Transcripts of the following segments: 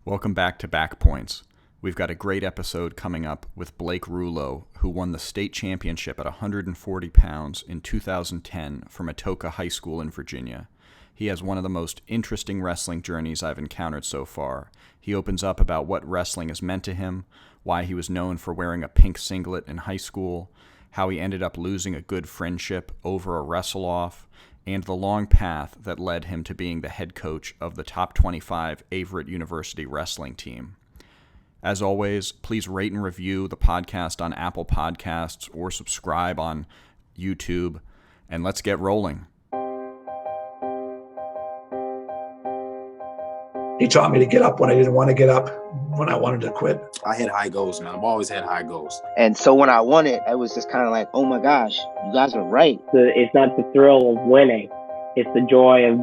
Welcome back to Back Points. We've got a great episode coming up with Blake Roulo, who won the state championship at 140 pounds in 2010 from Atoka High School in Virginia. He has one of the most interesting wrestling journeys I've encountered so far. He opens up about what wrestling has meant to him, why he was known for wearing a pink singlet in high school, how he ended up losing a good friendship over a wrestle-off, and the long path that led him to being the head coach of the top 25 Averett University wrestling team. As always, please rate and review the podcast on Apple Podcasts or subscribe on YouTube, and let's get rolling. He taught me to get up when I didn't want to get up, when I wanted to quit. I had high goals, man. I've always had high goals. And so when I won it, I was just kind of like, oh my gosh, you guys are right. It's not the thrill of winning. It's the joy of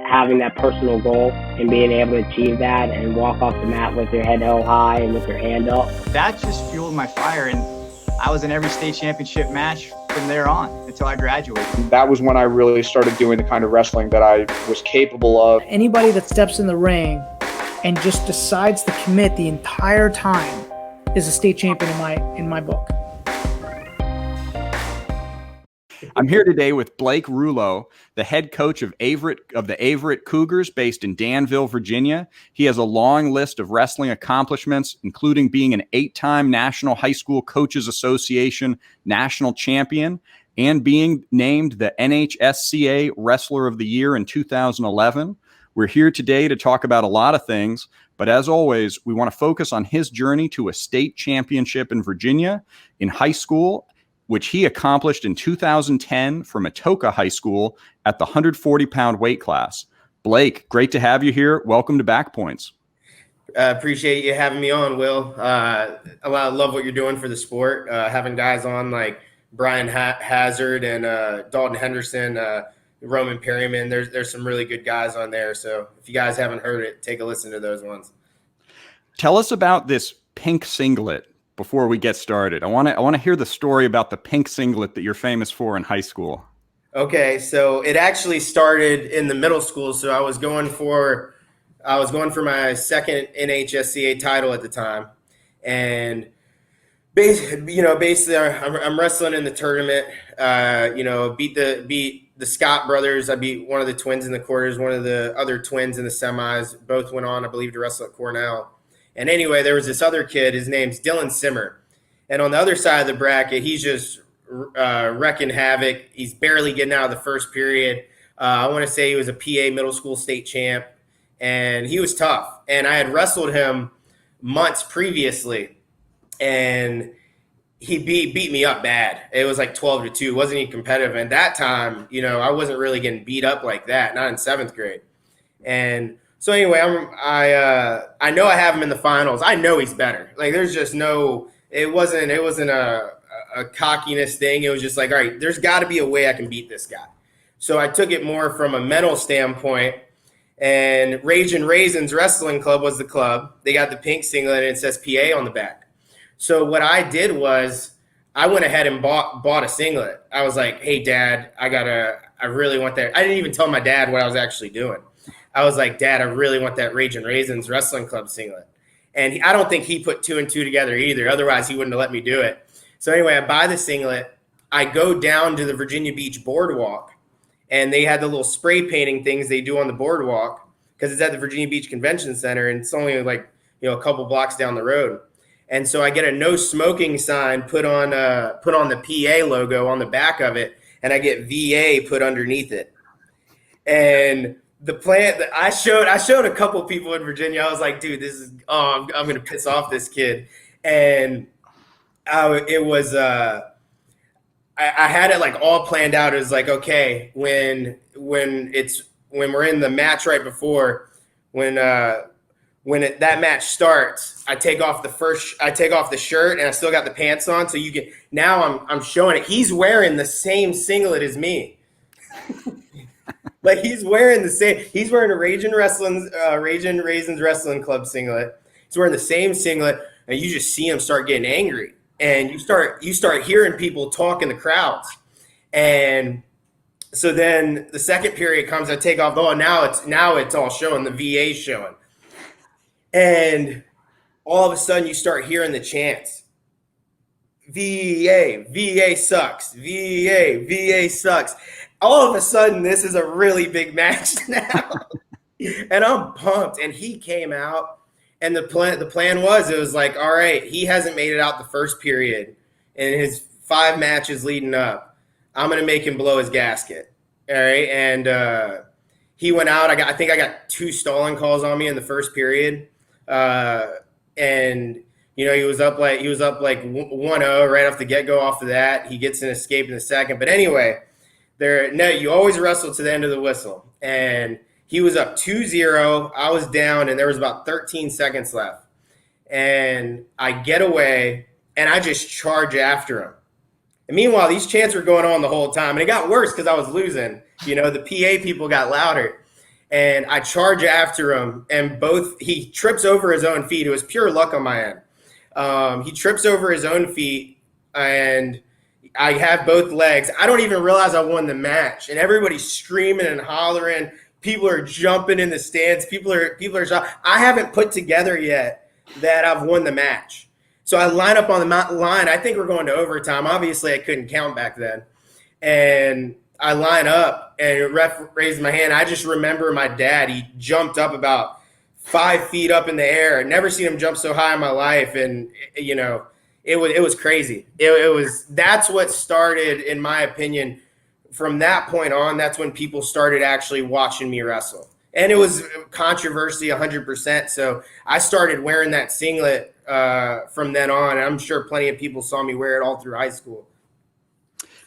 having that personal goal and being able to achieve that and walk off the mat with your head held high and with your hand up. That just fueled my fire, and I was in every state championship match from there on until I graduated. That was when I really started doing the kind of wrestling that I was capable of. Anybody that steps in the ring and just decides to commit the entire time is a state champion in my book. I'm here today with Blake Roulo, the head coach of the Averett Cougars based in Danville, Virginia. He has a long list of wrestling accomplishments, including being an 8-time National High School Coaches Association national champion and being named the NHSCA Wrestler of the Year in 2011. We're here today to talk about a lot of things, but as always, we want to focus on his journey to a state championship in Virginia in high school, which he accomplished in 2010 from Atoka High School at the 140-pound weight class. Blake, great to have you here. Welcome to Back Points. Appreciate you having me on, Will. I love what you're doing for the sport. Having guys on like Brian Hazard and Dalton Henderson, Roman Perryman. There's some really good guys on there. So if you guys haven't heard it, take a listen to those ones. Tell us about this pink singlet before we get started. I want to hear the story about the pink singlet that you're famous for in high school. Okay, so it actually started in the middle school. So I was going for my second NHSCA title at the time, and basically I'm wrestling in the tournament. Beat the Scott brothers. I beat one of the twins in the quarters, one of the other twins in the semis. Both went on, I believe, to wrestle at Cornell. And anyway, there was this other kid. His name's Dylan Simmer. And on the other side of the bracket, he's just wrecking havoc. He's barely getting out of the first period. I want to say he was a PA middle school state champ. And he was tough. And I had wrestled him months previously. And he beat me up bad. It was like 12-2. It wasn't even competitive. And that time, I wasn't really getting beat up like that, not in 7th grade. And so anyway, I know I have him in the finals. I know he's better. Like there's just it wasn't a cockiness thing. It was just like, all right, there's got to be a way I can beat this guy. So I took it more from a mental standpoint. And Ragin' Raisins Wrestling Club was the club. They got the pink singlet and it says PA on the back. So what I did was I went ahead and bought a singlet. I was like, hey, Dad, I really want that. I didn't even tell my dad what I was actually doing. I was like, Dad, I really want that Ragin' Raisins Wrestling Club singlet. And I don't think he put 2 and 2 together either. Otherwise, he wouldn't have let me do it. So anyway, I buy the singlet. I go down to the Virginia Beach boardwalk, and they had the little spray painting things they do on the boardwalk because it's at the Virginia Beach Convention Center, and it's only like a couple blocks down the road. And so I get a no smoking sign put on the PA logo on the back of it, and I get VA put underneath it. And the plant that I showed a couple people in Virginia. I was like, dude, I'm going to piss off this kid. And I had it like all planned out. It was like, okay, when we're in the match right before, when that match starts, I take off the shirt and I still got the pants on. So I'm showing it. He's wearing the same singlet as me. Like he's wearing a Ragin' Raisins Wrestling Club singlet. He's wearing the same singlet, and you just see him start getting angry, and you start hearing people talk in the crowds. And so then the second period comes, I take off. Oh, now it's all showing. The VA showing. And all of a sudden you start hearing the chants. VA sucks. VA sucks. All of a sudden, this is a really big match now. And I'm pumped. And he came out, and the plan was, it was like, all right, he hasn't made it out the first period in his 5 matches leading up. I'm going to make him blow his gasket. All right. And he went out. I think I got 2 stalling calls on me in the first period. And he was up like 1-0 right off the get-go off of that. He gets an escape in the second. But anyway, you always wrestle to the end of the whistle. And he was up 2-0. I was down, and there was about 13 seconds left. And I get away, and I just charge after him. And meanwhile, these chants were going on the whole time. And it got worse because I was losing. The PA people got louder. And I charge after him, and he trips over his own feet. It was pure luck on my end. He trips over his own feet, and I have both legs. I don't even realize I won the match, and everybody's screaming and hollering. People are jumping in the stands. People are. I haven't put together yet that I've won the match. So I line up on the line. I think we're going to overtime. Obviously, I couldn't count back then, and I line up, and the ref raised my hand. I just remember my dad. He jumped up about 5 feet up in the air. I'd never seen him jump so high in my life. And, it was crazy. That's what started, in my opinion, from that point on. That's when people started actually watching me wrestle. And it was controversy 100%. So I started wearing that singlet from then on. And I'm sure plenty of people saw me wear it all through high school.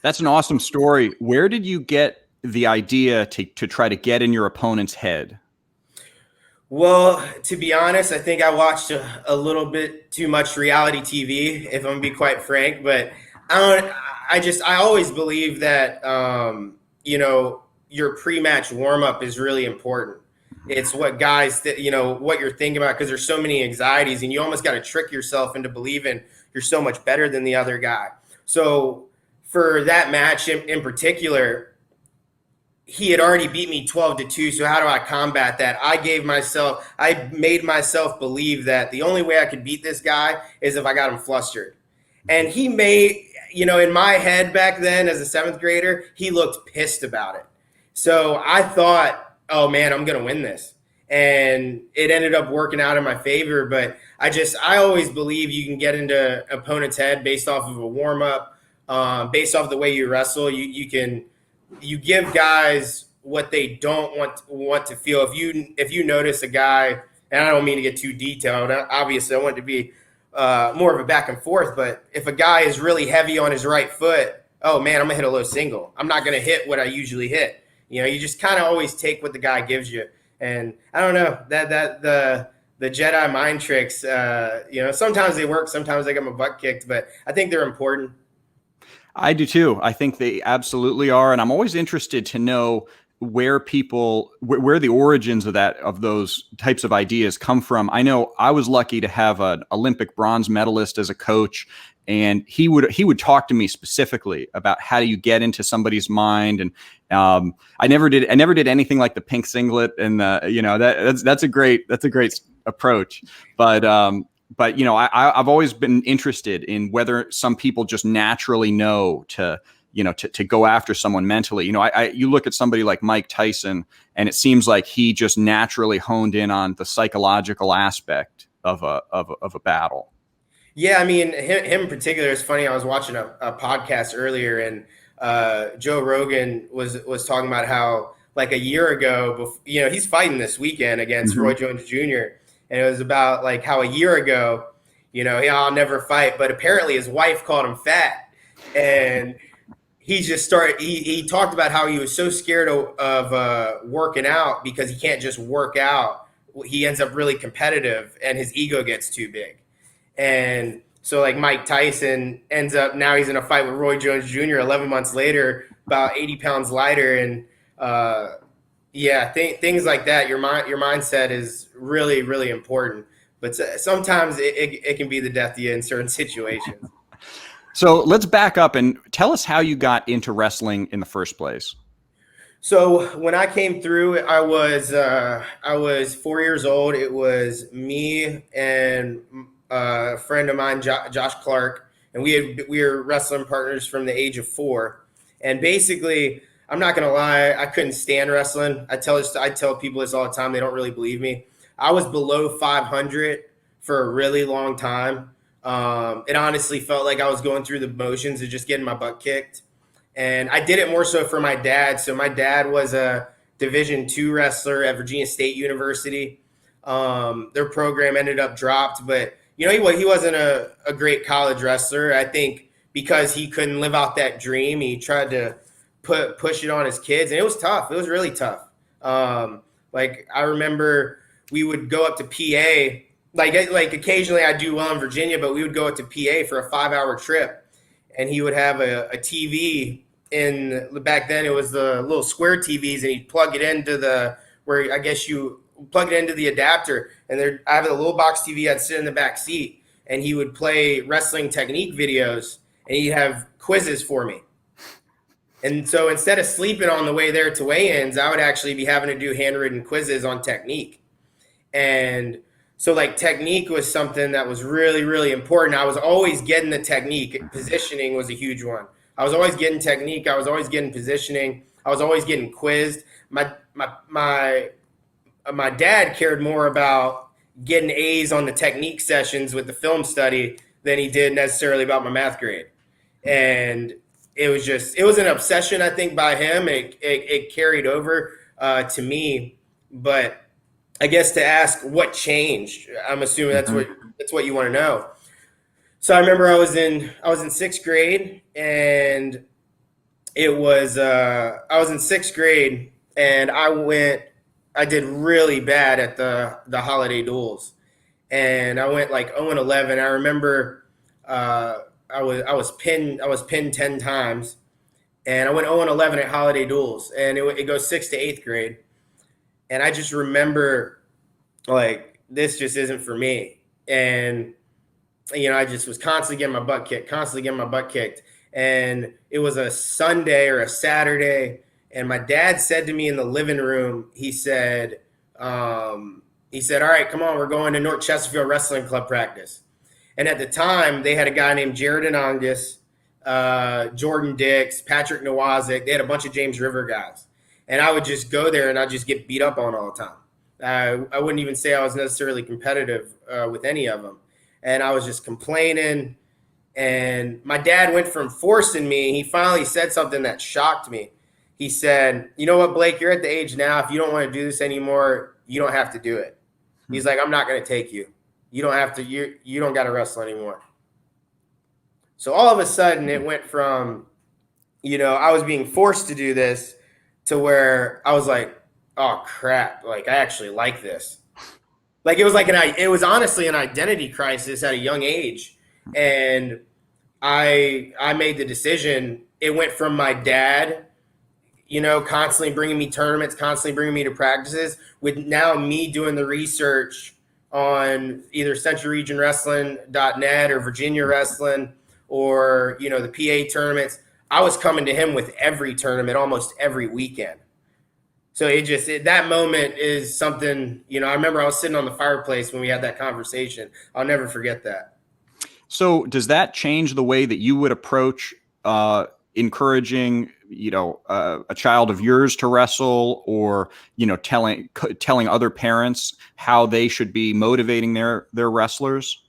That's an awesome story. Where did you get the idea to try to get in your opponent's head? Well, to be honest, I think I watched a little bit too much reality TV, if I'm gonna be quite frank. But I always believe that your pre-match warm-up is really important. It's what guys what you're thinking about, because there's so many anxieties, and you almost got to trick yourself into believing you're so much better than the other guy. So for that match in particular, he had already beat me 12-2. So how do I combat that? I made myself believe that the only way I could beat this guy is if I got him flustered. And he made, in my head back then as a 7th grader, he looked pissed about it. So I thought, oh man, I'm going to win this. And it ended up working out in my favor. But I always believe you can get into opponent's head based off of a warm up, based off the way you wrestle. You give guys what they don't want to feel. If you notice a guy, and I don't mean to get too detailed, obviously I want it to be more of a back and forth, but if a guy is really heavy on his right foot, oh man, I'm gonna hit a low single. I'm not gonna hit what I usually hit. You just kind of always take what the guy gives you. And I don't know, that the Jedi mind tricks, sometimes they work, sometimes they get my butt kicked, but I think they're important. I do too. I think they absolutely are. And I'm always interested to know where the origins of those types of ideas come from. I know I was lucky to have an Olympic bronze medalist as a coach, and he would talk to me specifically about how do you get into somebody's mind. And I never did anything like the pink singlet, and that's a great approach. But I've always been interested in whether some people just naturally know to go after someone mentally. You look at somebody like Mike Tyson, and it seems like he just naturally honed in on the psychological aspect of a battle. Yeah, I mean, him in particular is funny. I was watching a podcast earlier, and Joe Rogan was talking about how, like, a year ago, he's fighting this weekend against Roy Jones Jr., and it was about like how a year ago, I'll never fight, but apparently his wife called him fat, and he just started. He talked about how he was so scared of working out because he can't just work out. He ends up really competitive, and his ego gets too big. And so, like, Mike Tyson ends up, now he's in a fight with Roy Jones Jr. 11 months later, about 80 pounds lighter, and things like that. Your mindset is really, really important. But sometimes it can be the death of you in certain situations. So let's back up and tell us how you got into wrestling in the first place. So when I came through, I was 4 years old. It was me and a friend of mine, Josh Clark, and we were wrestling partners from the age of 4. And basically, I'm not gonna lie, I couldn't stand wrestling. I tell people this all the time. They don't really believe me. I was below 500 for a really long time. It honestly felt like I was going through the motions of just getting my butt kicked. And I did it more so for my dad. So my dad was a Division II wrestler at Virginia State University. Their program ended up dropped, but he wasn't a great college wrestler. I think because he couldn't live out that dream, he tried to push it on his kids, and it was tough. It was really tough. Like I remember we would go up to PA. Like occasionally I do well in Virginia, but we would go up to PA for a 5-hour trip, and he would have a TV back then it was the little square TVs, and he'd plug it into where I guess you plug it into the adapter, and I have a little box TV. I'd sit in the back seat, and he would play wrestling technique videos, and he'd have quizzes for me. And so instead of sleeping on the way there to weigh-ins, I would actually be having to do handwritten quizzes on technique. And so like technique was something that was really, really important. I was always getting the technique. Positioning was a huge one. I was always getting technique. I was always getting positioning. I was always getting quizzed. My dad cared more about getting A's on the technique sessions with the film study than he did necessarily about my math grade. And it was an obsession, I think, by him. It carried over to me. But I guess to ask what changed, I'm assuming that's what you want to know. So I remember I was in 6th grade, and I was in 6th grade, and I did really bad at the holiday duels, and I went like 0-11. I remember I was pinned 10 times, and I went 0-11 at holiday duels, and it goes 6th to 8th grade, and I just remember like this just isn't for me, and I just was constantly getting my butt kicked, and it was a Sunday or a Saturday, and my dad said to me in the living room, he said, all right, come on, we're going to North Chesterfield Wrestling Club practice. And at the time, they had a guy named Jared Anongas, Jordan Dix, Patrick Nowazik. They had a bunch of James River guys. And I would just go there, and I'd just get beat up on all the time. I wouldn't even say I was necessarily competitive with any of them. And I was just complaining. And my dad went from forcing me. He finally said something that shocked me. He said, "You know what, Blake, you're at the age now. If you don't want to do this anymore, you don't have to do it." He's like, "I'm not going to take you. You don't have to. You don't got to wrestle anymore." So all of a sudden, it went from, I was being forced to do this to where I was like, "Oh crap! Like I actually like this." Like it was honestly an identity crisis at a young age, and I made the decision. It went from my dad, constantly bringing me tournaments, constantly bringing me to practices, with now me doing the research on either centralregionwrestling.net or Virginia Wrestling or, the PA tournaments. I was coming to him with every tournament almost every weekend. So that moment is something, I remember I was sitting on the fireplace when we had that conversation. I'll never forget that. So does that change the way that you would approach encouraging, a child of yours to wrestle, or, telling other parents how they should be motivating their wrestlers?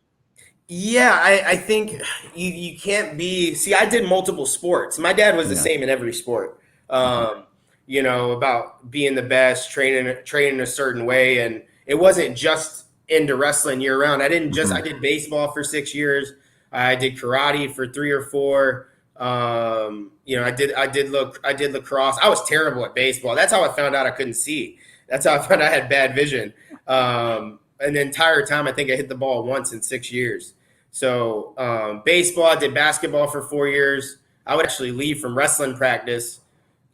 Yeah, I think you can't see, I did multiple sports. My dad was the same in every sport. About being the best, training a certain way. And it wasn't just into wrestling year round. I did baseball for 6 years. I did karate for 3 or 4. I did lacrosse. I was terrible at baseball. That's how I found out I couldn't see. That's how I found out I had bad vision. And the entire time, I think I hit the ball once in 6 years. So baseball, I did basketball for 4 years. I would actually leave from wrestling practice,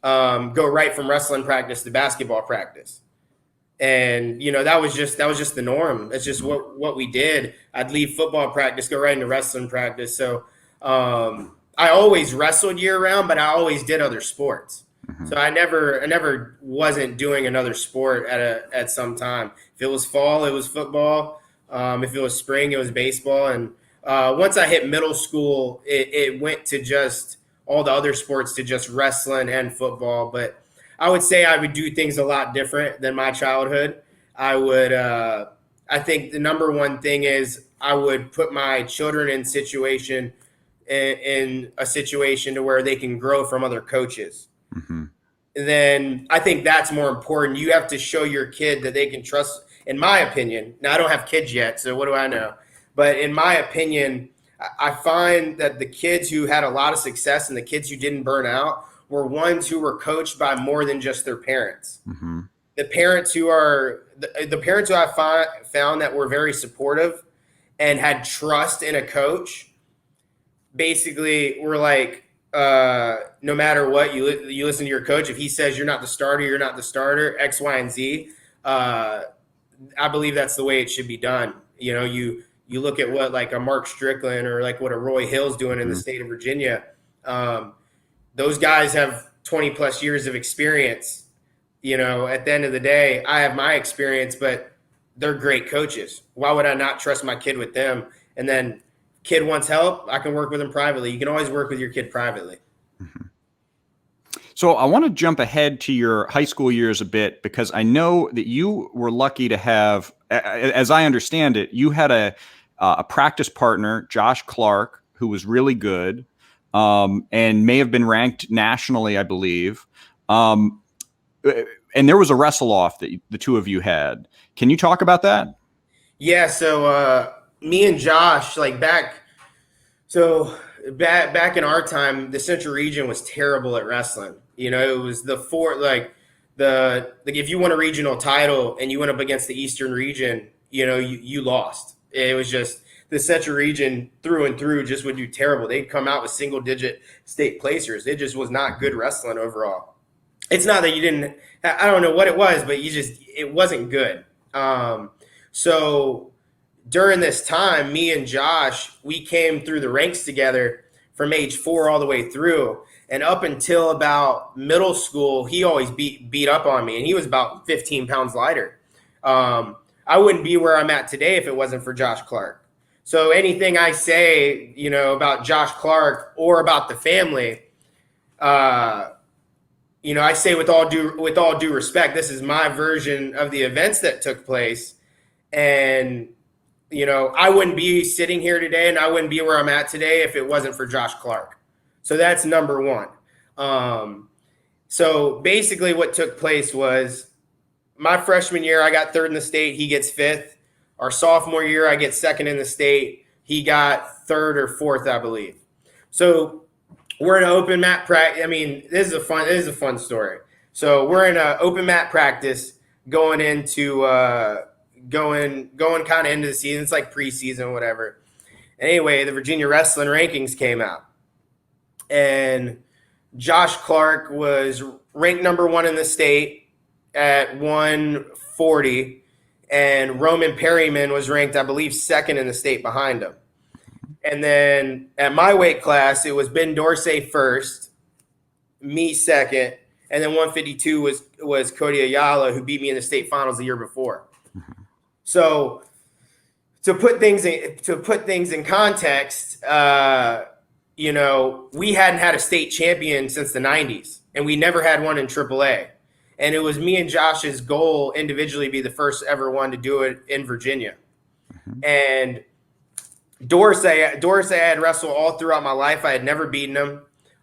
go right from wrestling practice to basketball practice. And, that was just the norm. That's just what we did. I'd leave football practice, go right into wrestling practice. So I always wrestled year round, but I always did other sports. So I never wasn't doing another sport at some time. If it was fall, it was football. If it was spring, it was baseball. And once I hit middle school, it went to just all the other sports to just wrestling and football. But I would say I would do things a lot different than my childhood. I think the number one thing is I would put my children in a situation to where they can grow from other coaches. Then I think that's more important. You have to show your kid that they can trust, in my opinion. Now, I don't have kids yet, so what do I know? But in my opinion, I find that the kids who had a lot of success and the kids who didn't burn out were ones who were coached by more than just their parents. The parents who I found that were very supportive and had trust in a coach basically were like, no matter what, you listen to your coach. If he says you're not the starter, you're not the starter, X, Y, and Z. I believe that's the way it should be done. You know, you look at what like a Mark Strickland or like what a Roy Hill's doing in the state of Virginia. Those guys have 20 plus years of experience. You know, at the end of the day, I have my experience, but they're great coaches. Why would I not trust my kid with them? And then kid wants help, I can work with him privately. You can always work with your kid privately. So I want to jump ahead to your high school years a bit, because I know that you were lucky to have, as I understand it, you had a practice partner, Josh Clark, who was really good, and may have been ranked nationally, I believe. And there was a wrestle-off that the two of you had. Can you talk about that? Yeah, so me and Josh, back in our time, the Central Region was terrible at wrestling. You know, it was if you won a regional title and you went up against the Eastern Region, you know, you lost. It was just the Central Region through and through just would do terrible. They'd come out with single-digit state placers. It just was not good wrestling overall. It's not that you didn't – I don't know what it was, but it wasn't good. So during this time, me and Josh, we came through the ranks together from age 4 all the way through. And up until about middle school, he always beat up on me, and he was about 15 pounds lighter. I wouldn't be where I'm at today if it wasn't for Josh Clark. So anything I say, you know, about Josh Clark or about the family, you know, I say with all due respect, this is my version of the events that took place. And, you know, I wouldn't be sitting here today and I wouldn't be where I'm at today if it wasn't for Josh Clark. So that's number one. So basically what took place was my freshman year, I got 3rd in the state. He gets 5th. Our sophomore year, I get 2nd in the state. He got 3rd or 4th, I believe. So we're in an open mat practice. I mean, this is a fun story. So we're in an open mat practice going into going kind of into the season. It's like preseason, whatever. Anyway, the Virginia wrestling rankings came out, and Josh Clark was ranked number 1 in the state at 140, and Roman Perryman was ranked, I believe, 2nd in the state behind him. And then at my weight class, it was Ben Dorsey 1st, me 2nd, and then 152 was Cody Ayala, who beat me in the state finals the year before. So to put things in context, you know, we hadn't had a state champion since the 90s, and we never had one in AAA. And it was me and Josh's goal individually to be the first ever one to do it in Virginia. And Dorsey I had wrestled all throughout my life. I had never beaten him.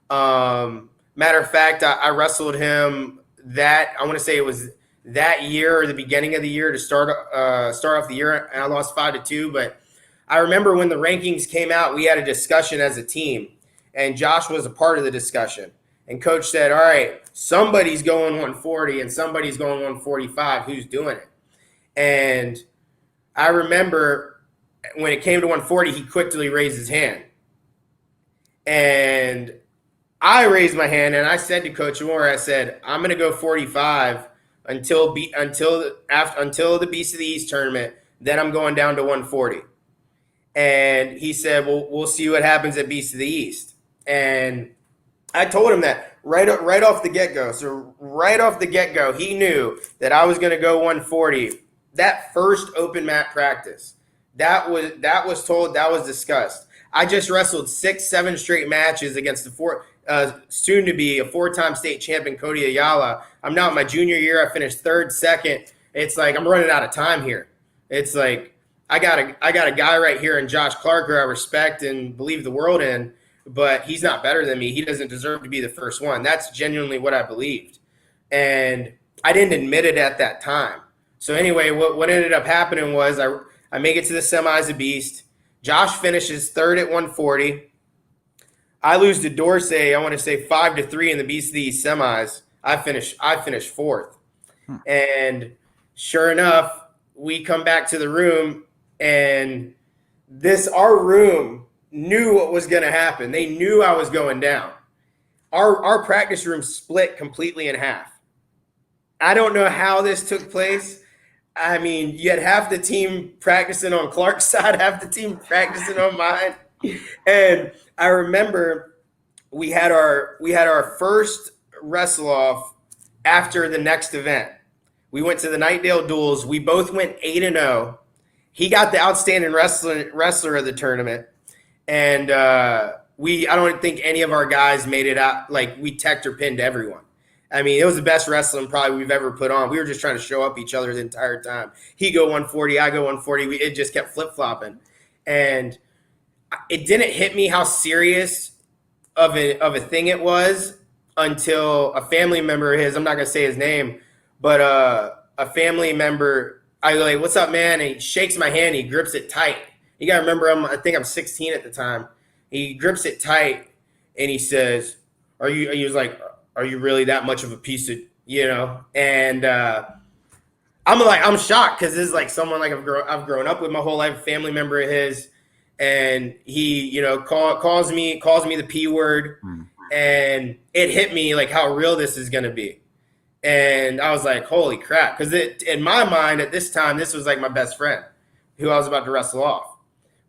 Matter of fact, I wrestled him I want to say it was that year or the beginning of the year to start off the year, and I lost 5-2. But I remember when the rankings came out, we had a discussion as a team, and Josh was a part of the discussion. And coach said, all right, somebody's going 140 and somebody's going 145. Who's doing it? And I remember when it came to 140, he quickly raised his hand. And I raised my hand and I said to Coach Moore, I said, I'm going to go 45 until the Beast of the East tournament. Then I'm going down to 140. And he said, well, we'll see what happens at Beast of the East. And I told him that right off the get-go. So right off the get-go, he knew that I was going to go 140. That first open mat practice, that was told, that was discussed. I just wrestled 6-7 straight matches against the soon to be a 4-time state champion Cody Ayala. I'm now in my junior year. I finished 3rd, 2nd. It's like I'm running out of time here. It's like I got a guy right here in Josh Clark who I respect and believe the world in, but he's not better than me. He doesn't deserve to be the first one. That's genuinely what I believed, and I didn't admit it at that time. So anyway, what ended up happening was I make it to the semis of Beast. Josh finishes 3rd at 140. I lose to Dorsey, I want to say 5-3 in the Beast of the East semis. I finish 4th. And sure enough, we come back to the room, and our room knew what was going to happen. They knew I was going down. Our practice room split completely in half. I don't know how this took place. I mean, you had half the team practicing on Clark's side, half the team practicing on mine. And I remember we had our first wrestle-off after the next event. We went to the Nightdale Duels. We both went 8-0. He got the outstanding wrestler of the tournament. And I don't think any of our guys made it out. Like, we teched or pinned everyone. I mean, it was the best wrestling probably we've ever put on. We were just trying to show up each other the entire time. He go 140, I go 140. It just kept flip-flopping. And it didn't hit me how serious of a thing it was until a family member of his, I'm not going to say his name, but a family member, I go like, "What's up, man?" And he shakes my hand. He grips it tight. You got to remember, I think I'm 16 at the time. He grips it tight, and he says, he was like, "Are you really that much of a piece of, you know?" And I'm shocked because this is like someone like I've grown up with my whole life, a family member of his, and he, you know, calls me the P word, and it hit me like how real this is gonna be, and I was like, holy crap, because in my mind at this time this was like my best friend, who I was about to wrestle off,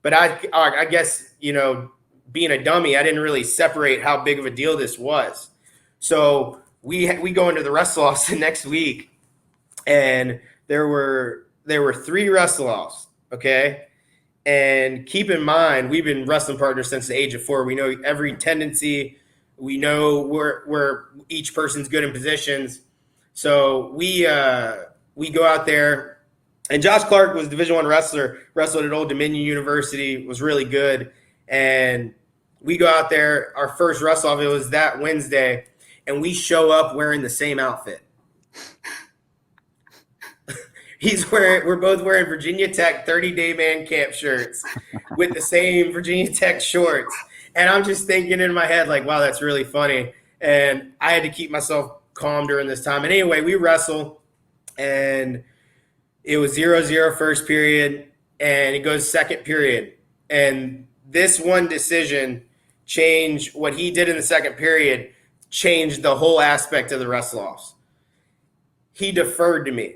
but I guess, you know, being a dummy, I didn't really separate how big of a deal this was. So we go into the wrestle-offs the next week, and there were 3 wrestle-offs, okay? And keep in mind, we've been wrestling partners since the age of 4. We know every tendency. We know where each person's good in positions. So we go out there, and Josh Clark was a Division I wrestler, wrestled at Old Dominion University, was really good. And we go out there, our first wrestle-off, it was that Wednesday, and we show up wearing the same outfit. We're both wearing Virginia Tech 30-day man camp shirts with the same Virginia Tech shorts. And I'm just thinking in my head, like, wow, that's really funny. And I had to keep myself calm during this time. And anyway, we wrestle, and it was 0-0 first period, and it goes second period. And this one decision changed what he did in the second period, changed the whole aspect of the wrestle-offs. He deferred to me.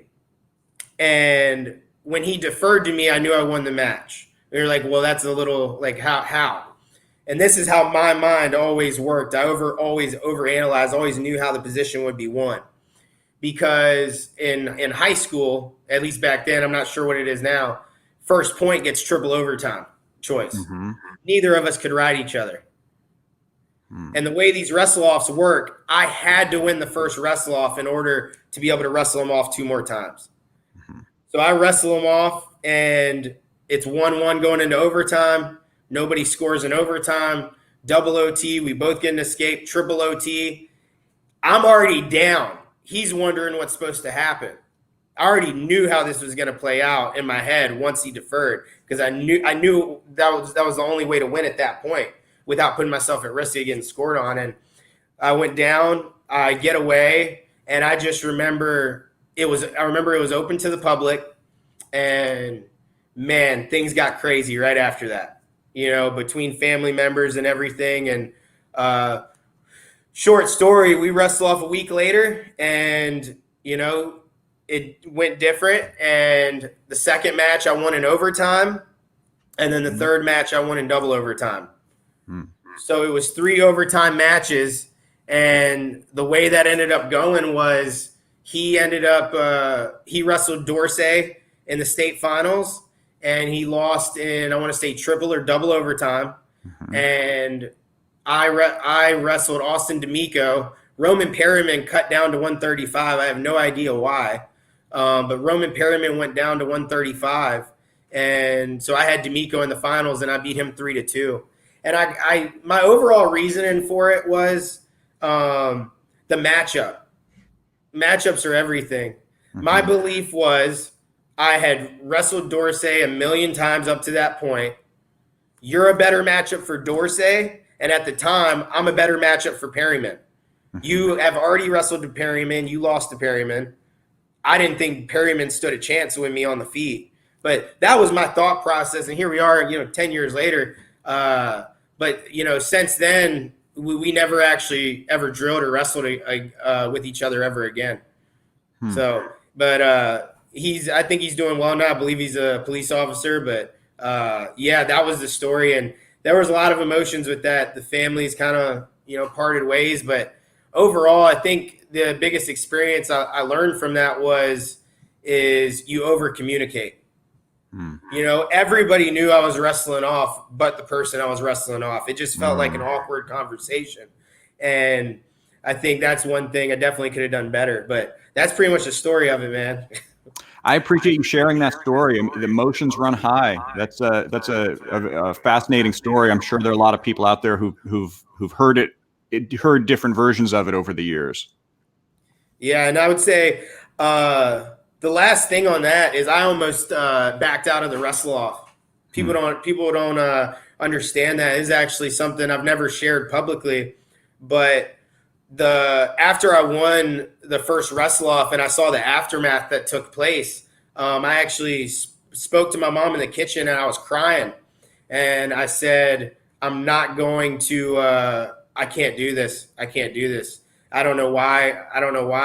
And when he deferred to me, I knew I won the match. They were like, well, that's a little like how? And this is how my mind always worked. I always overanalyzed, always knew how the position would be won. Because in high school, at least back then, I'm not sure what it is now, first point gets triple overtime choice. Mm-hmm. Neither of us could ride each other. And the way these wrestle-offs work, I had to win the first wrestle-off in order to be able to wrestle them off 2 more times. So I wrestle them off, and it's 1-1 going into overtime. Nobody scores in overtime. Double OT. We both get an escape. Triple OT. I'm already down. He's wondering what's supposed to happen. I already knew how this was going to play out in my head once he deferred, because I knew that was the only way to win at that point without putting myself at risk of getting scored on. And I went down. I get away, and I just remember it was open to the public, and man, things got crazy right after that, you know, between family members and everything. And short story, we wrestled off a week later, and, you know, it went different. And the second match I won in overtime, and then the third match I won in double overtime. So it was 3 overtime matches, And the way that ended up going was he wrestled Dorsey in the state finals, and he lost in, I want to say, triple or double overtime. Mm-hmm. And I wrestled Austin D'Amico. Roman Perryman cut down to 135. I have no idea why. But Roman Perryman went down to 135. And so I had D'Amico in the finals, and I beat him 3-2. And my overall reasoning for it was the matchup. Matchups are everything. Mm-hmm. My belief was I had wrestled Dorsey a million times up to that point. You're a better matchup for Dorsey, and at the time, I'm a better matchup for Perryman. Mm-hmm. You have already wrestled to Perryman. You lost to Perryman. I didn't think Perryman stood a chance with me on the feet. But that was my thought process, and here we are, 10 years later. But, since then, we never actually ever drilled or wrestled with each other ever again. So, but I think he's doing well now. I believe he's a police officer. But, that was the story. And there was a lot of emotions with that. The families kind of, parted ways. But overall, I think the biggest experience I learned from that is you over-communicate. Everybody knew I was wrestling off, but the person I was wrestling off. It just felt like an awkward conversation. And I think that's one thing I definitely could have done better. But that's pretty much the story of it, man. I appreciate you sharing that story. The emotions run high. That's a fascinating story. I'm sure there are a lot of people out there who've heard different versions of it over the years. Yeah, and I would say the last thing on that is I almost backed out of the wrestle-off. People don't understand that. It's actually something I've never shared publicly. But after I won the first wrestle-off and I saw the aftermath that took place, I actually spoke to my mom in the kitchen and I was crying. And I said, I'm not going to I can't do this. I can't do this. I don't know why.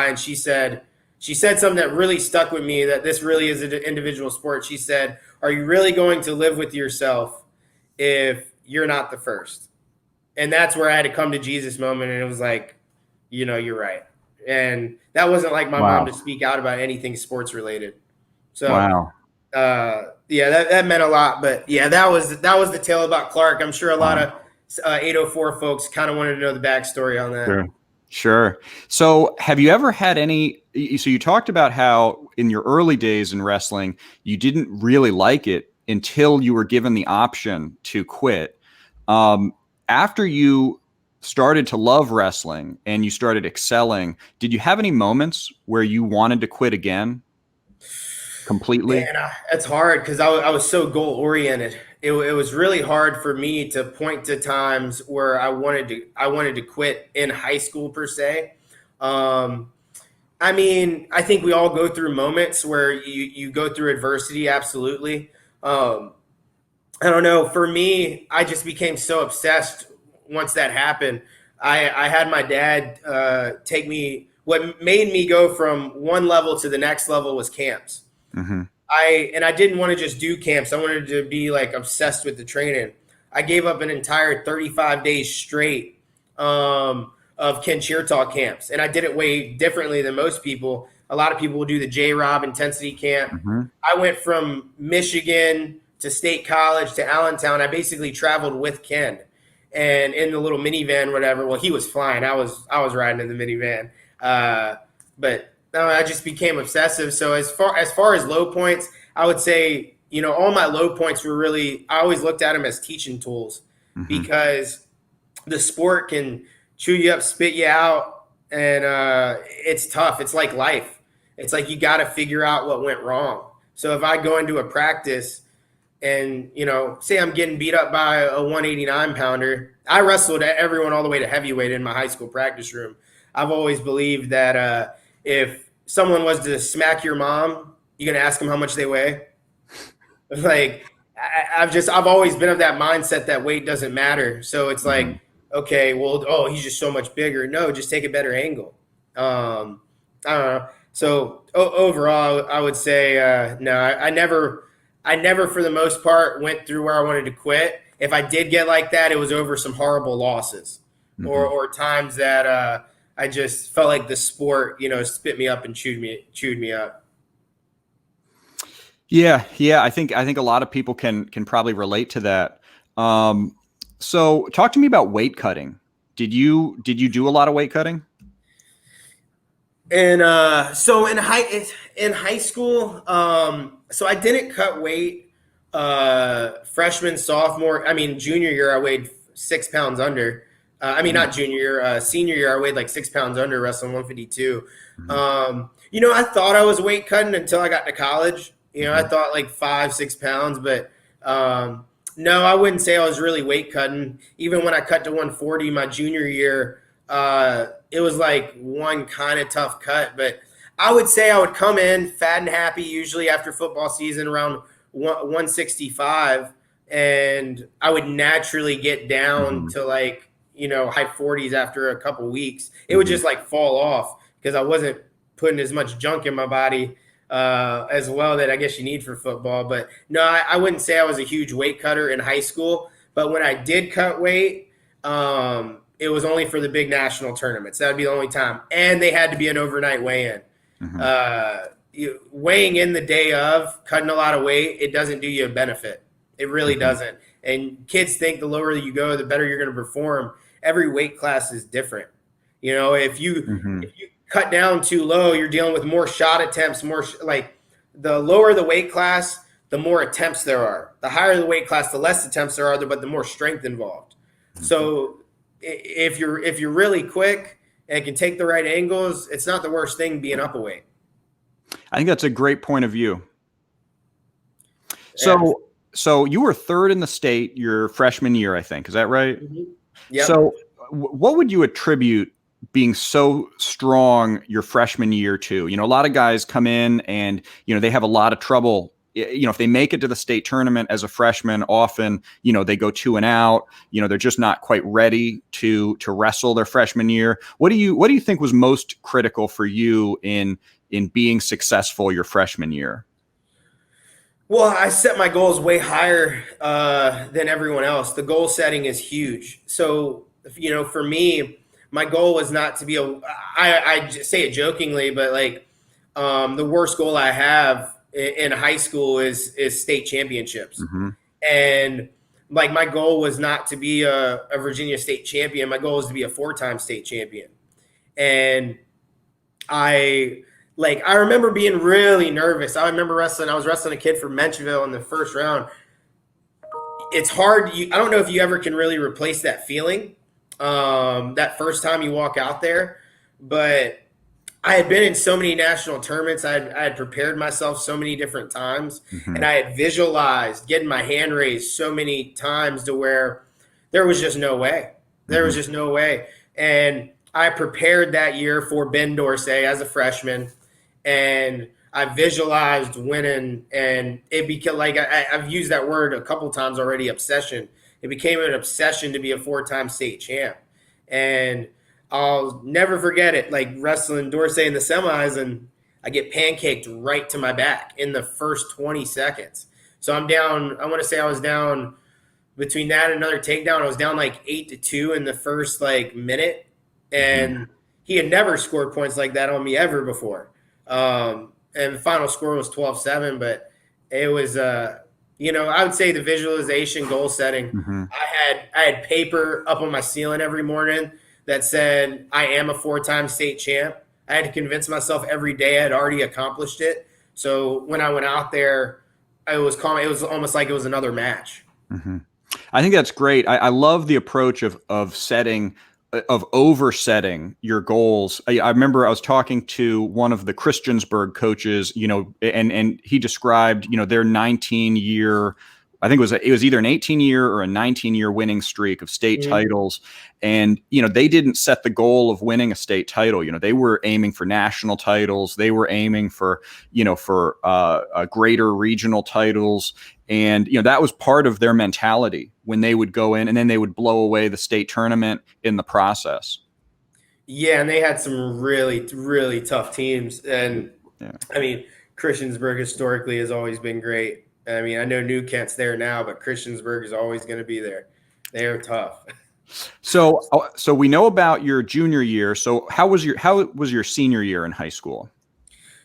And she said something that really stuck with me, that this really is an individual sport. She said, are you really going to live with yourself if you're not the first? And that's where I had to come to Jesus moment. And it was like, you're right. And that wasn't like my mom to speak out about anything sports related. So, that meant a lot. But yeah, that was the tale about Clark. I'm sure a lot of 804 folks kind of wanted to know the backstory on that. Sure. So have you ever had so you talked about how in your early days in wrestling, you didn't really like it until you were given the option to quit. After you started to love wrestling and you started excelling, did you have any moments where you wanted to quit again completely? Man, that's hard because I was so goal oriented. It was really hard for me to point to times where I wanted to quit in high school per se. I mean, I think we all go through moments where you go through adversity. Absolutely. I don't know. For me, I just became so obsessed once that happened. I had my dad take me. What made me go from one level to the next level was camps. Mm-hmm. I didn't want to just do camps. I wanted to be like obsessed with the training. I gave up an entire 35 days straight of Ken Cheertall camps. And I did it way differently than most people. A lot of people will do the J-Rob intensity camp. Mm-hmm. I went from Michigan to State College to Allentown. I basically traveled with Ken and in the little minivan, whatever. Well, he was flying. I was riding in the minivan. But I just became obsessive. So as far as low points, I would say, all my low points were really, I always looked at them as teaching tools because the sport can chew you up, spit you out. And it's tough. It's like life. It's like, you got to figure out what went wrong. So if I go into a practice and, say I'm getting beat up by a 189 pounder, I wrestled everyone all the way to heavyweight in my high school practice room. I've always believed that if someone was to smack your mom, you're going to ask them how much they weigh. Like, I've always been of that mindset that weight doesn't matter. So it's like, okay, well, he's just so much bigger. No, just take a better angle. I don't know. So overall, I would say, no, I never, for the most part, went through where I wanted to quit. If I did get like that, it was over some horrible losses. or times that I just felt like the sport, spit me up and chewed me up. Yeah. I think a lot of people can probably relate to that. So talk to me about weight cutting. Did you do a lot of weight cutting? And so in high school, so I didn't cut weight freshman, sophomore. I mean, junior year I weighed 6 pounds under. Not junior year, senior year I weighed like 6 pounds under, wrestling 152. I thought I was weight cutting until I got to college. I thought like 5-6 pounds, but no, I wouldn't say I was really weight cutting. Even when I cut to 140 my junior year, it was like one kind of tough cut, but I would say I would come in fat and happy usually after football season around 165, and I would naturally get down to like, high 40s after a couple weeks. It would just like fall off because I wasn't putting as much junk in my body as well that I guess you need for football. But no, I wouldn't say I was a huge weight cutter in high school, but when I did cut weight, it was only for the big national tournaments. That would be the only time. And they had to be an overnight weigh-in. Weighing in the day of, cutting a lot of weight, it doesn't do you a benefit. It really doesn't. And kids think the lower you go, the better you're going to perform. Every weight class is different. If you cut down too low, you're dealing with more shot attempts, like the lower the weight class, the more attempts there are. The higher the weight class, the less attempts there are, but the more strength involved. So if you're really quick and can take the right angles, it's not the worst thing being up a weight. I think that's a great point of view. So you were third in the state your freshman year, I think. Is that right? Yeah. So what would you attribute being so strong your freshman year to? A lot of guys come in and, they have a lot of trouble. If they make it to the state tournament as a freshman, often, they go 2 and out, they're just not quite ready to wrestle their freshman year. What do you think was most critical for you in being successful your freshman year? Well, I set my goals way higher than everyone else. The goal setting is huge. So, for me, my goal was not to be I just say it jokingly, but like the worst goal I have in high school is state championships. And like my goal was not to be a Virginia state champion. My goal was to be a 4-time state champion. And I remember being really nervous. I remember I was wrestling a kid from Menchville in the first round. It's hard. I don't know if you ever can really replace that feeling that first time you walk out there, but I had been in so many national tournaments. I had prepared myself so many different times, and I had visualized getting my hand raised so many times to where there was just no way. There was just no way. And I prepared that year for Ben Dorsey as a freshman, and I visualized winning, and it became like I've used that word a couple times already, obsession. It became an obsession to be a 4-time state champ. And I'll never forget it, like wrestling Dorsey in the semis, and I get pancaked right to my back in the first 20 seconds. So I'm down, I want to say I was down between that and another takedown. I was down like 8-2 in the first like minute. And he had never scored points like that on me ever before. And the final score was 12-7, but it was, I would say the visualization, goal setting. I had paper up on my ceiling every morning that said, I am a 4-time state champ. I had to convince myself every day I had already accomplished it. So when I went out there, it was calm. It was almost like it was another match. I think that's great. I love the approach of oversetting your goals. I remember I was talking to one of the Christiansburg coaches, and he described, their 19-year, I think it was either an 18-year or a 19-year winning streak of state titles. And, they didn't set the goal of winning a state title. They were aiming for national titles. They were aiming for, greater regional titles. And, that was part of their mentality when they would go in, and then they would blow away the state tournament in the process. Yeah. And they had some really, really tough teams. And Christiansburg historically has always been great. I know New Kent's there now, but Christiansburg is always going to be there. They are tough. So we know about your junior year. So how was your senior year in high school?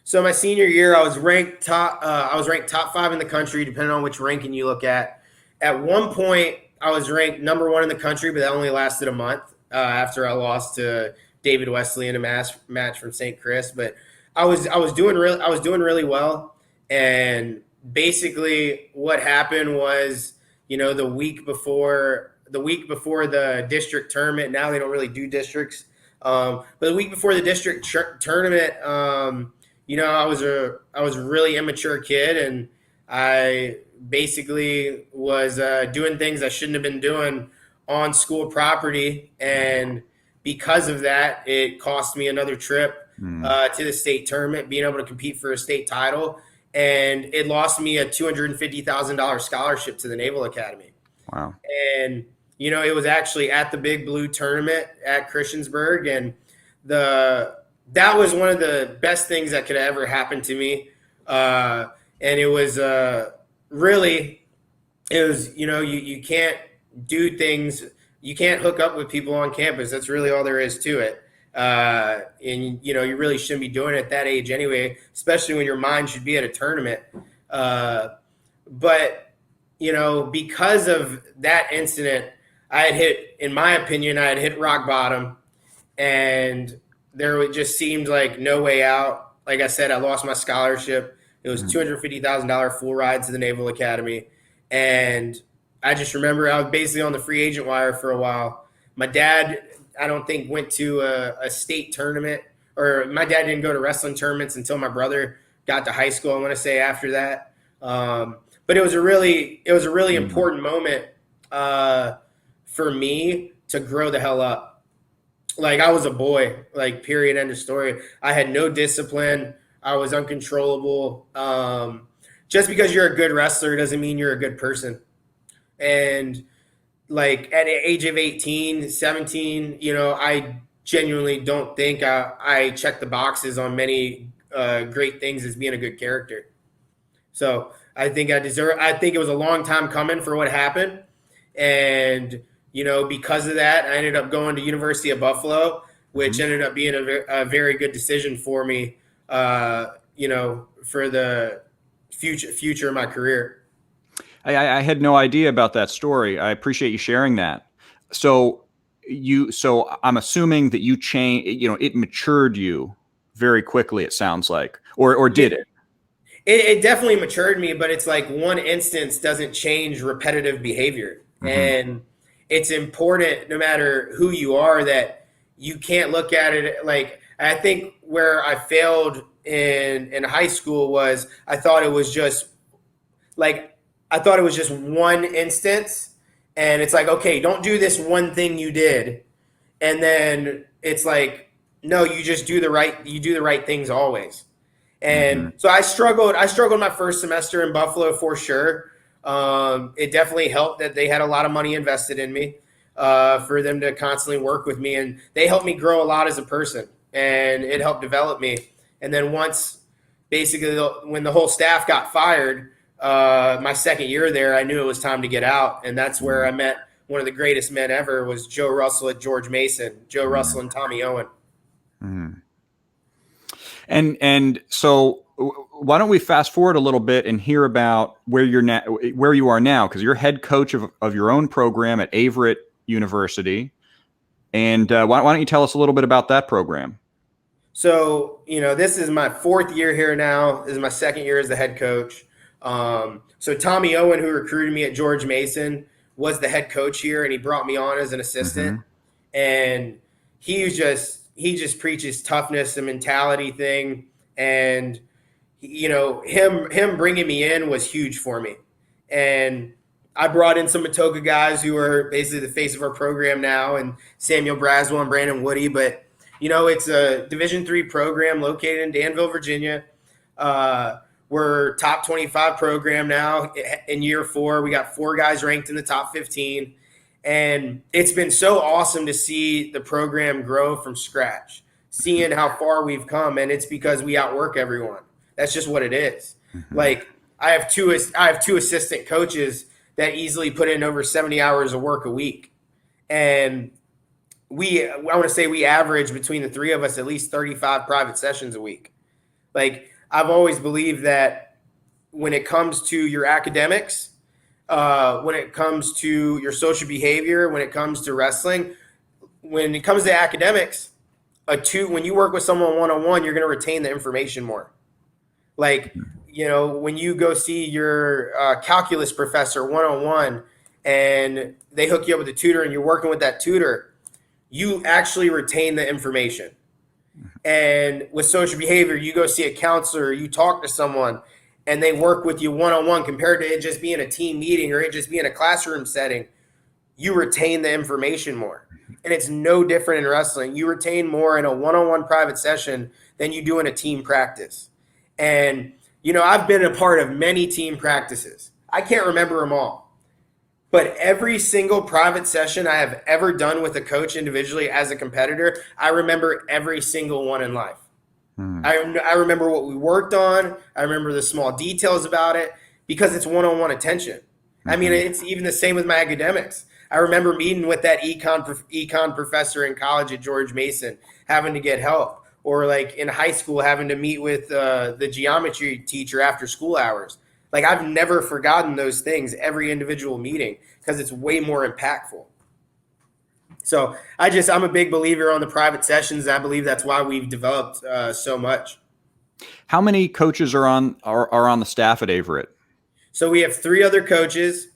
So my senior year, I was ranked top 5 in the country, depending on which ranking you look at. At one point, I was ranked number 1 in the country, but that only lasted a month after I lost to David Wesley in a match from St. Chris. But I was doing really well. And basically, what happened was, the week before the district tournament. Now they don't really do districts, but the week before the district tournament. I was a really immature kid, and I basically was doing things I shouldn't have been doing on school property, and because of that, it cost me another trip to the state tournament, being able to compete for a state title, and it lost me a $250,000 scholarship to the Naval Academy. Wow! And it was actually at the Big Blue tournament at Christiansburg, and that was one of the best things that could ever happen to me. And it was you can't do things, you can't hook up with people on campus. That's really all there is to it. And you really shouldn't be doing it at that age anyway, especially when your mind should be at a tournament. But because of that incident, in my opinion, I had hit rock bottom, and there just seemed like no way out. Like I said, I lost my scholarship. It was $250,000 full ride to the Naval Academy. And I just remember I was basically on the free agent wire for a while. My dad, I don't think, went to a state tournament, or my dad didn't go to wrestling tournaments until my brother got to high school, I want to say, after that. But it was a really important moment for me to grow the hell up. Like, I was a boy, like, period, end of story. I had no discipline. I was uncontrollable. Just because you're a good wrestler doesn't mean you're a good person. And, like, at the age of 18, 17, I genuinely don't think I checked the boxes on many great things as being a good character. So I think it was a long time coming for what happened. And because of that, I ended up going to University of Buffalo, which ended up being a very good decision for me, for the future of my career. I had no idea about that story. I appreciate you sharing that. So I'm assuming that you it matured you very quickly, it sounds like, or did it? It definitely matured me, but it's like one instance doesn't change repetitive behavior. And it's important, no matter who you are, that you can't look at it like, I think where I failed in high school was I thought it was just one instance, and it's like, okay, don't do this one thing you did. And then it's like, no, you do the right things always. And so I struggled my first semester in Buffalo for sure. It definitely helped that they had a lot of money invested in me for them to constantly work with me, and they helped me grow a lot as a person, and it helped develop me. And then when the whole staff got fired, my second year there, I knew it was time to get out, and that's where I met one of the greatest men ever, was Joe Russell at George Mason. Joe Russell and Tommy Owen. And so why don't we fast forward a little bit and hear about where you are now, because you're head coach of your own program at Averett University. And why don't you tell us a little bit about that program? So, this is my 4th year here now. This is my 2nd year as the head coach. So Tommy Owen, who recruited me at George Mason, was the head coach here, and he brought me on as an assistant. And he just preaches toughness and mentality thing. And, him bringing me in was huge for me. And I brought in some Matoka guys who are basically the face of our program now, and Samuel Braswell and Brandon Woody. But, it's a Division III program located in Danville, Virginia. We're top 25 program now in year 4. We got 4 guys ranked in the top 15. And it's been so awesome to see the program grow from scratch, seeing how far we've come. And it's because we outwork everyone. That's just what it is. Like, I have two assistant coaches that easily put in over 70 hours of work a week. And I want to say we average between the three of us at least 35 private sessions a week. Like, I've always believed that when it comes to your academics, when it comes to your social behavior, when it comes to wrestling, when it comes to academics, when you work with someone one-on-one, you're going to retain the information more. Like, when you go see your calculus professor one-on-one and they hook you up with a tutor and you're working with that tutor, you actually retain the information. And with social behavior, you go see a counselor, you talk to someone, and they work with you one-on-one compared to it just being a team meeting or it just being a classroom setting. You retain the information more. And it's no different in wrestling. You retain more in a one-on-one private session than you do in a team practice. And, I've been a part of many team practices. I can't remember them all. But every single private session I have ever done with a coach individually as a competitor, I remember every single one in life. I remember what we worked on. I remember the small details about it because it's one-on-one attention. I mean, it's even the same with my academics. I remember meeting with that econ professor in college at George Mason, having to get help, or like in high school, having to meet with the geometry teacher after school hours. Like, I've never forgotten those things every individual meeting because it's way more impactful. So I'm a big believer on the private sessions. I believe that's why we've developed so much. How many coaches are on the staff at Averett? So we have 3 other coaches.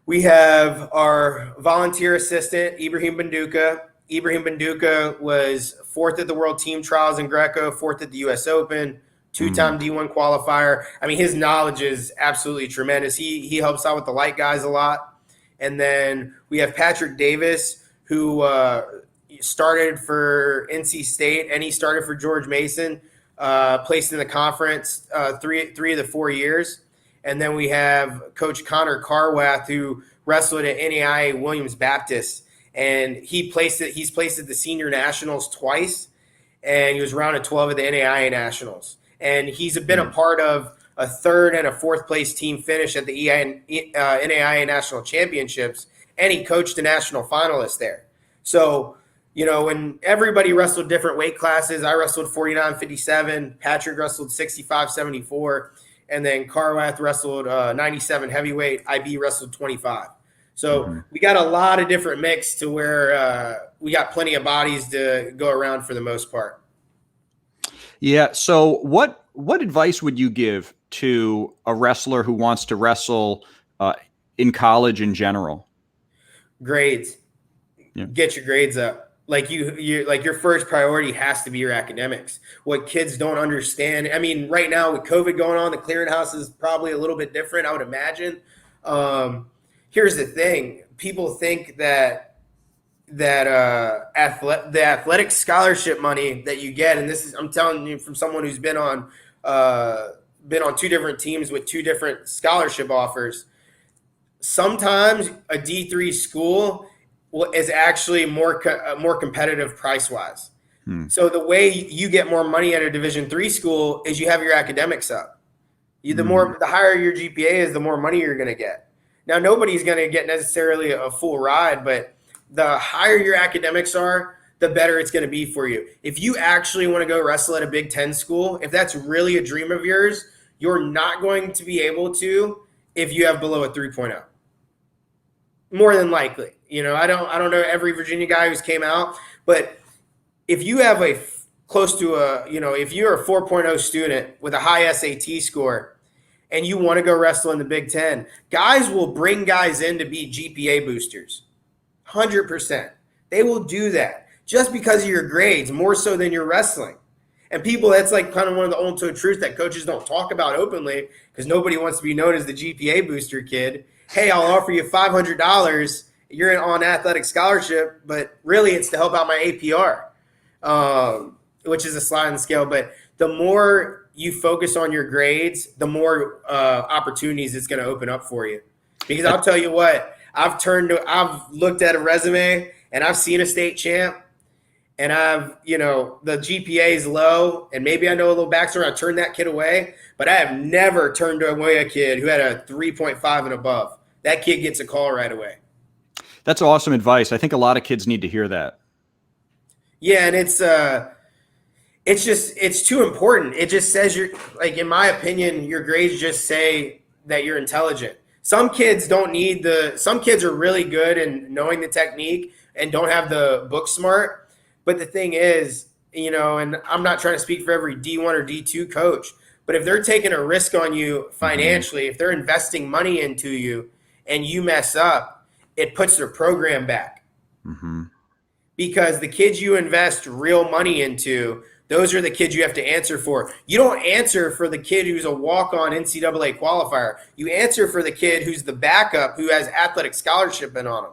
We have our volunteer assistant, Ibrahim Banduka. Ibrahim Banduka was 4th at the World Team Trials in Greco, 4th at the U.S. Open, 2-time D1 qualifier. I mean, his knowledge is absolutely tremendous. He helps out with the light guys a lot. And then we have Patrick Davis, who started for NC State, and he started for George Mason, placed in the conference 3 of the 4 years. And then we have Coach Connor Carwath, who wrestled at NAIA Williams Baptist, and he's placed at the senior nationals twice, and he was rounded 12 at the NAIA nationals. And he's been a part of a 3rd and a 4th place team finish at the NAIA national championships, and he coached a national finalist there. So, when everybody wrestled different weight classes, I wrestled 49-57, Patrick wrestled 65-74, and then Carwath wrestled 97 heavyweight, IB wrestled 25. So we got a lot of different mix to where we got plenty of bodies to go around for the most part. Yeah. So what advice would you give to a wrestler who wants to wrestle in college in general? Grades. Yeah. Get your grades up. Like your first priority has to be your academics. What kids don't understand. I mean, right now with COVID going on, the clearinghouse is probably a little bit different, I would imagine. Here's the thing. People think that the athletic scholarship money that you get, and I'm telling you from someone who's been on 2 different teams with 2 different scholarship offers. Sometimes a D3 school is actually more competitive price-wise. So the way you get more money at a Division III school is you have your academics up. The higher your GPA is, the more money you're going to get. Now, nobody's going to get necessarily a full ride, but the higher your academics are, the better it's going to be for you. If you actually want to go wrestle at a Big Ten school, if that's really a dream of yours, you're not going to be able to if you have below a 3.0. More than likely. I don't know every Virginia guy who's came out, but if you have if you're a 4.0 student with a high SAT score and you want to go wrestle in the Big Ten, guys will bring guys in to be GPA boosters. 100%. They will do that just because of your grades, more so than your wrestling. And people, that's like kind of one of the old truths that coaches don't talk about openly because nobody wants to be known as the GPA booster kid. Hey, I'll offer you $500. You're on athletic scholarship, but really it's to help out my APR, which is a sliding scale. But the more you focus on your grades, the more opportunities it's going to open up for you. Because I'll tell you what, I've looked at a resume and I've seen a state champ, and the GPA is low, and maybe I know a little backstory. I turned that kid away, but I have never turned away a kid who had a 3.5 and above. That kid gets a call right away. That's awesome advice. I think a lot of kids need to hear that. Yeah, and it's too important. It just says you're, like, in my opinion, your grades just say that you're intelligent. Some kids don't need some kids are really good in knowing the technique and don't have the book smart. But the thing is, and I'm not trying to speak for every D1 or D2 coach, but if they're taking a risk on you financially, if they're investing money into you and you mess up, it puts their program back. Mm-hmm. Because the kids you invest real money into, those are the kids you have to answer for. You don't answer for the kid who's a walk-on NCAA qualifier. You answer for the kid who's the backup who has athletic scholarship in on them.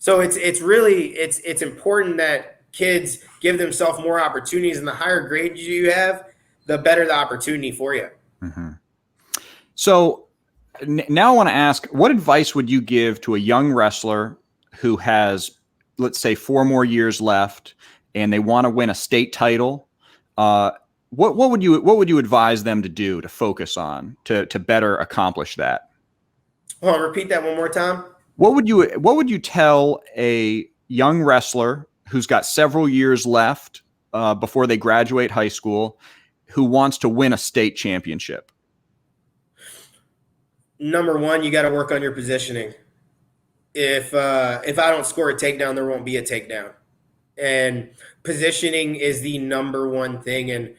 So it's really important that kids give themselves more opportunities, and the higher grades you have, the better the opportunity for you. Mm-hmm. So now I want to ask, what advice would you give to a young wrestler who has, let's say, 4 more years left and they want to win a state title? What would you advise them to do, to focus on, to better accomplish that? Hold on, repeat that one more time. What would you tell a young wrestler who's got several years left before they graduate high school, who wants to win a state championship? Number one, you got to work on your positioning. If I don't score a takedown, there won't be a takedown. And positioning is the number one thing. And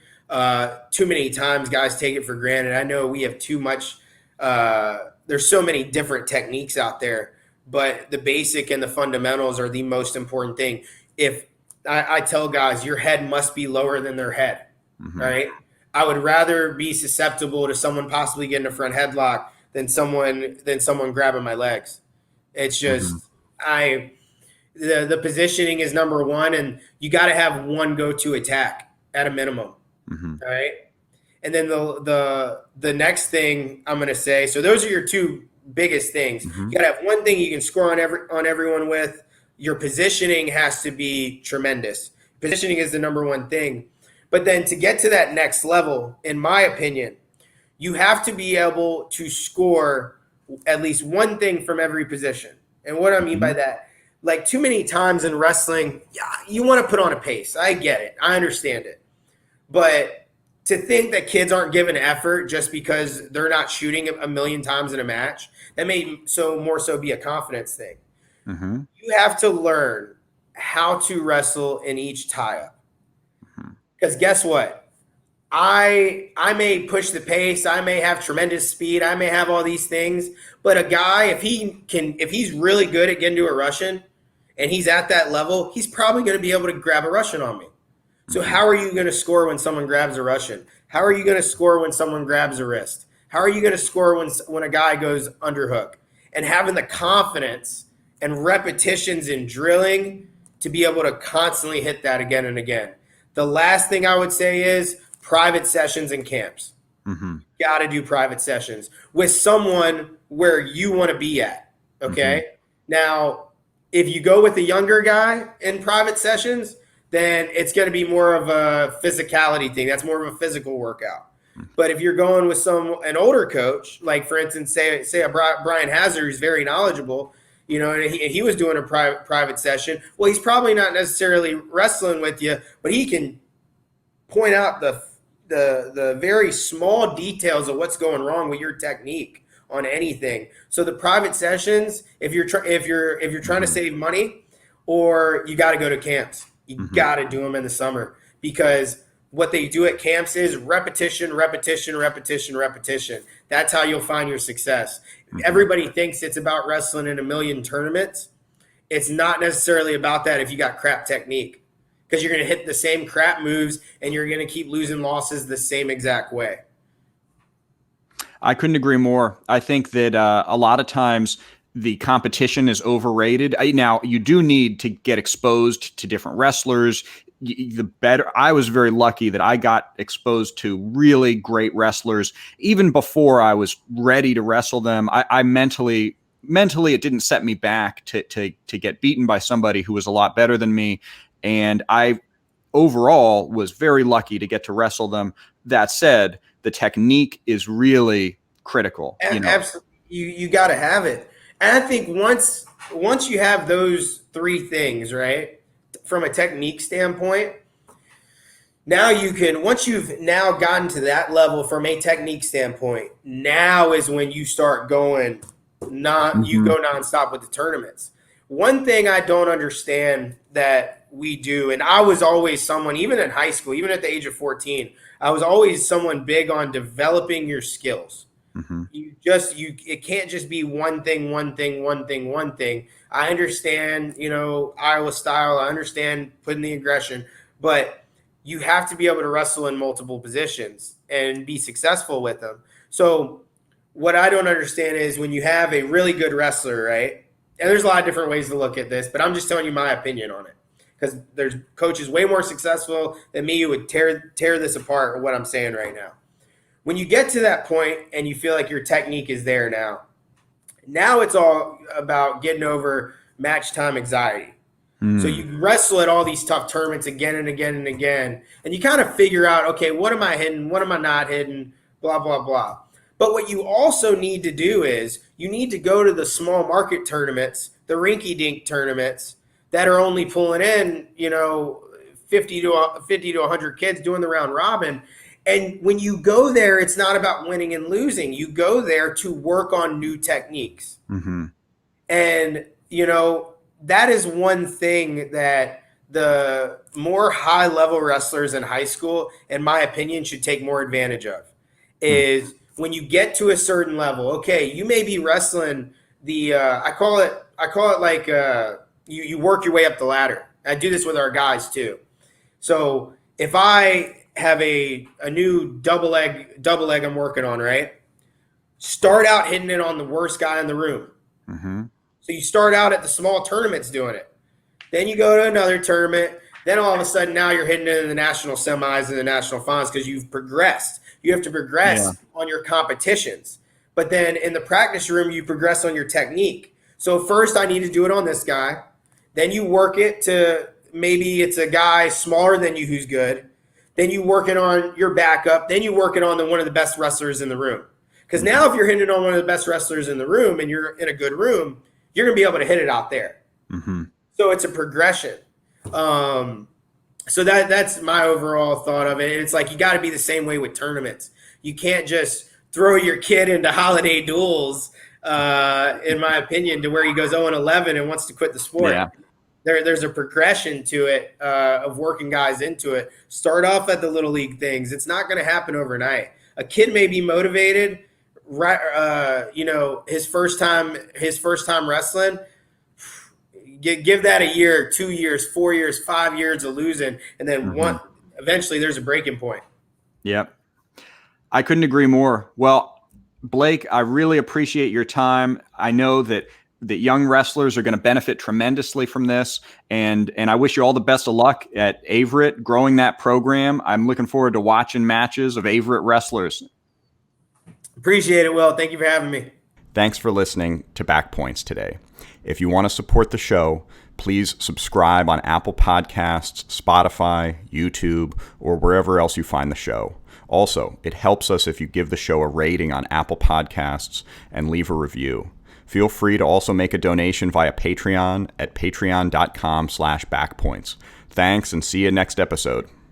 too many times guys take it for granted. I know we have too much. There's so many different techniques out there, but the basic and the fundamentals are the most important thing. If I tell guys, your head must be lower than their head, right? I would rather be susceptible to someone possibly getting a front headlock than someone grabbing my legs. It's just the positioning is number one, and you got to have one go-to attack at a minimum, all right? And then the next thing I'm going to say, so those are your two biggest things. You got to have one thing you can score on everyone with. Your positioning has to be tremendous. Positioning is the number one thing. But then to get to that next level, in my opinion, you have to be able to score at least one thing from every position. And what I mean by that, like, too many times in wrestling, you want to put on a pace. I get it. I understand it. But to think that kids aren't given effort just because they're not shooting a million times in a match, that may more so be a confidence thing. You have to learn how to wrestle in each tie-up. Because guess what? I may push the pace, I may have tremendous speed, I may have all these things, but a guy, if he's really good at getting to a Russian and he's at that level, he's probably going to be able to grab a Russian on me. So how are you going to score when someone grabs a Russian? How are you going to score when someone grabs a wrist? How are you going to score when a guy goes underhook? And having the confidence and repetitions in drilling to be able to constantly hit that again and again. The last thing I would say is private sessions and camps. Got to do private sessions with someone where you want to be at, okay? Now, if you go with a younger guy in private sessions, then it's going to be more of a physicality thing. That's more of a physical workout. But if you're going with an older coach, like, for instance, say a Brian Hazard, who's very knowledgeable, and he was doing a private session, well, he's probably not necessarily wrestling with you, but he can point out the very small details of what's going wrong with your technique on anything. So the private sessions, if you're trying to save money, or you got to go to camps, you got to do them in the summer, because what they do at camps is repetition, repetition, repetition, repetition. That's how you'll find your success. Everybody thinks it's about wrestling in a million tournaments. It's not necessarily about that if you got crap technique, because you're going to hit the same crap moves and you're going to keep losing losses the same exact way. I couldn't agree more. I think that a lot of times the competition is overrated. Now, you do need to get exposed to different wrestlers. The better. I was very lucky that I got exposed to really great wrestlers even before I was ready to wrestle them. I mentally, it didn't set me back to get beaten by somebody who was a lot better than me. And I overall was very lucky to get to wrestle them. That said, the technique is really critical. Absolutely. You got to have it. And I think once you have those three things, right, from a technique standpoint, now you can, once you've now gotten to that level from a technique standpoint, now is when you start going you go nonstop with the tournaments. One thing I don't understand that we do, and I was always someone, even in high school, even at the age of 14, I was always someone big on developing your skills. It can't just be one thing. I understand, Iowa style. I understand putting the aggression, but you have to be able to wrestle in multiple positions and be successful with them. So what I don't understand is when you have a really good wrestler, right? And there's a lot of different ways to look at this, but I'm just telling you my opinion on it, because there's coaches way more successful than me who would tear this apart with what I'm saying right now. When you get to that point and you feel like your technique is there now it's all about getting over match time anxiety. So you wrestle at all these tough tournaments again and again and again, and you kind of figure out, okay, what am I hitting? What am I not hitting? Blah, blah, blah. But what you also need to do is you need to go to the small market tournaments, the rinky-dink tournaments that are only pulling in, 50 to 100 kids doing the round robin. And when you go there, it's not about winning and losing. You go there to work on new techniques. And, that is one thing that the more high-level wrestlers in high school, in my opinion, should take more advantage of, is when you get to a certain level, okay, you may be wrestling the I call it like you work your way up the ladder. I do this with our guys too. So if I have a new double leg I'm working on, right? Start out hitting it on the worst guy in the room. So you start out at the small tournaments doing it. Then you go to another tournament. Then all of a sudden now you're hitting it in the national semis and the national finals because you've progressed. You have to progress on your competitions. But then in the practice room, you progress on your technique. So first I need to do it on this guy. Then you work it to maybe it's a guy smaller than you who's good. Then you work it on your backup. Then you work it on one of the best wrestlers in the room. Because now if you're hitting it on one of the best wrestlers in the room and you're in a good room, you're going to be able to hit it out there. So it's a progression. So that's my overall thought of it. It's like you got to be the same way with tournaments. You can't just throw your kid into holiday duels, in my opinion, to where he goes 0-11 and wants to quit the sport. There's a progression to it, of working guys into it. Start off at the little league things. It's not going to happen overnight. A kid may be motivated, his first time wrestling. Give that a year, 2 years, 4 years, 5 years of losing, and then eventually there's a breaking point. Yep. I couldn't agree more. Well, Blake, I really appreciate your time. I know that young wrestlers are going to benefit tremendously from this, and I wish you all the best of luck at Averett growing that program. I'm looking forward to watching matches of Averett wrestlers. Appreciate it, Will. Thank you for having me. Thanks for listening to Back Points today. If you want to support the show, please subscribe on Apple Podcasts, Spotify, YouTube, or wherever else you find the show. Also, it helps us if you give the show a rating on Apple Podcasts and leave a review. Feel free to also make a donation via Patreon at patreon.com/backpoints. Thanks, and see you next episode.